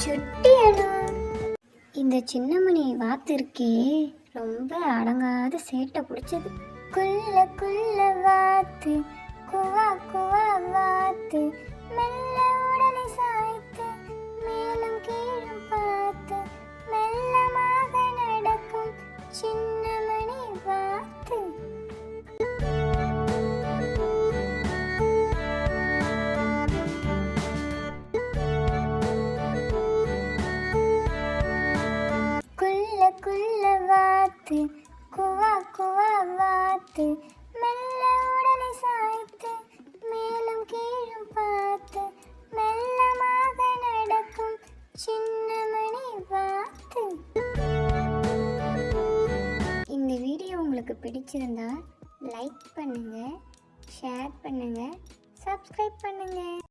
சுட்டியனு இந்த சின்னமணி வாத்து இருக்கே ரொம்ப அடங்காத சேட்டை பிடிச்சது. குள்ள குள்ள வாத்து குவா குவா வாத்து மெல்ல உடலை சாய்த்து மேலும் கீழும் பார்த்து மெல்லமாக நடக்கும் சின்னமணி வாத்து. குள்ள குள்ள வாத்து குவா குவா வாத்து மெல்ல உடலை சாய்த்து மேலும் கீழும் பார்த்து மெல்லமாக நடக்கும் சின்னமணி வாத்து. இந்த வீடியோ உங்களுக்கு பிடிச்சிருந்தா லைக் பண்ணுங்க, ஷேர் பண்ணுங்க, சப்ஸ்கிரைப் பண்ணுங்க.